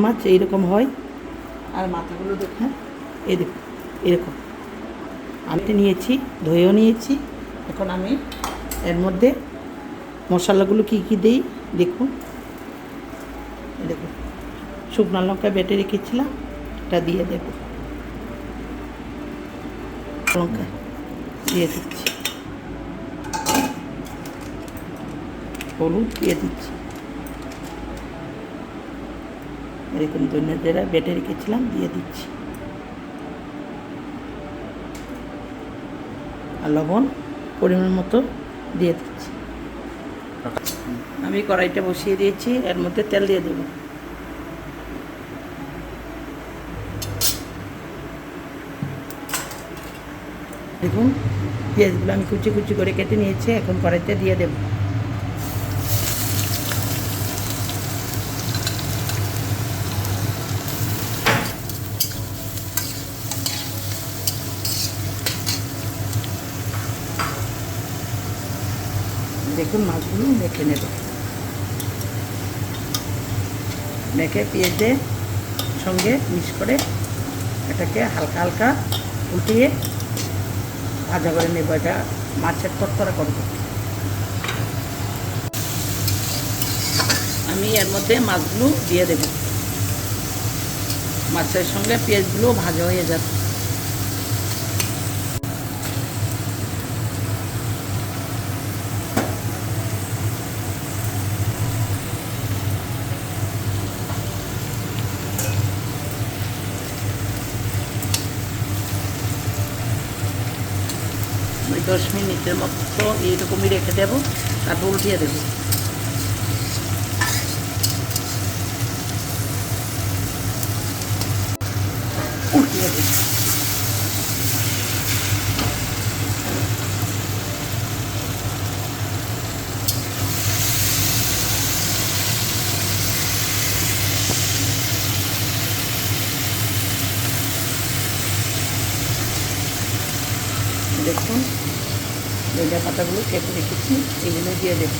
মাছ এইরকম হয়। আর মাথাগুলো দেখেন, এই দেখুন এরকম। আমি নিয়েছি, ধুয়েও নিয়েছি। এখন আমি এর মধ্যে মশলাগুলো কী কী দিই দেখুন। দেখুন, শুকনো লঙ্কা বেটে রেখেছিলাম, এটা দিয়ে দেব। লঙ্কা দিয়ে দিচ্ছি, হলুদ দিয়ে দিচ্ছি, এরকম ধনিয়া জিরা বেটে রেখেছিলাম দিয়ে দিচ্ছি, আর লবণ পরিমাণ মতো দিয়ে দিচ্ছি। আমি কড়াইটা বসিয়ে দিয়েছি, এর মধ্যে তেল দিয়ে দেব। দেখুন, পেঁয়াজগুলো আমি কুচি কুচি করে কেটে নিয়েছি, এখন কড়াইতে দিয়ে দেব। দেখুন, মাছগুলো মেখে নেব। মেখে পেঁয়াজের সঙ্গে মিক্স করে এটাকে হালকা হালকা উঠিয়ে ভাজা করে নেব। এটা মাছের তরকারি করব। আমি এর মধ্যে মাছগুলো দিয়ে দেব। মাছের সঙ্গে পেঁয়াজগুলো ভাজা হয়ে যাবে। ওই 10 মিনিটের মতো এইরকমই রেখে দেবো, তারপর উঠিয়ে দেবো। উঠিয়ে দেবো। দেখুন, ধনিয়া পাতাগুলো কেটে রেখেছি, এগুলো দিয়ে দেব।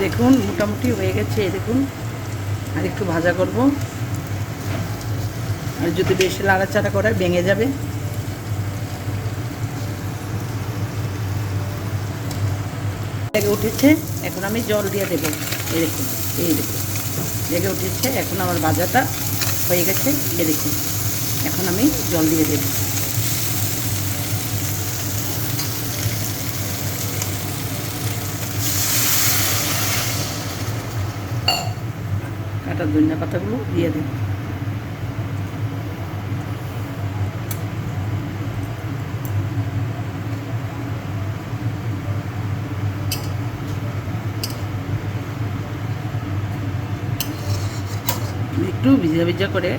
দেখুন, মোটামুটি হয়ে গেছে। দেখুন, আর একটু ভাজা করব। আর যদি বেশি লাড়াচাড়া করে ভেঙে যাবে। লেগে উঠেছে, এখন আমি জল দিয়ে দেব। এই দেখুন, এই দেখুন লেগে উঠেছে। এখন আমার ভাজাটা হয়ে গেছে। এই দেখুন, এখন আমি জল দিয়ে দেব। কাটা ধনিয়া পাতাগুলো দিয়ে দেব। একটু ভিজা ভিজা করে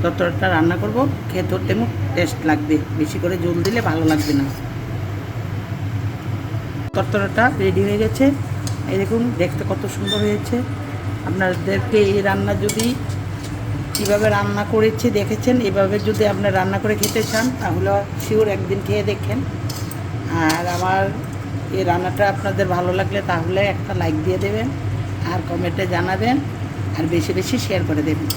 তরকারিটা রান্না করব, খেতেও তেমন টেস্ট লাগবে। বেশি করে জল দিলে ভালো লাগবে না। তরকারিটা রেডি হয়ে গেছে। এই দেখুন, দেখতে কত সুন্দর হয়েছে। আপনাদেরকে এই রান্না যদি কীভাবে রান্না করেছি দেখেছেন, এভাবে যদি আপনার রান্না করে খেতে চান তাহলে শিওর একদিন খেয়ে দেখেন। আর আমার এই রান্নাটা আপনাদের ভালো লাগলে তাহলে একটা লাইক দিয়ে দেবেন, আর কমেন্টে জানাবেন, আর বেশি বেশি শেয়ার করে দেবেন।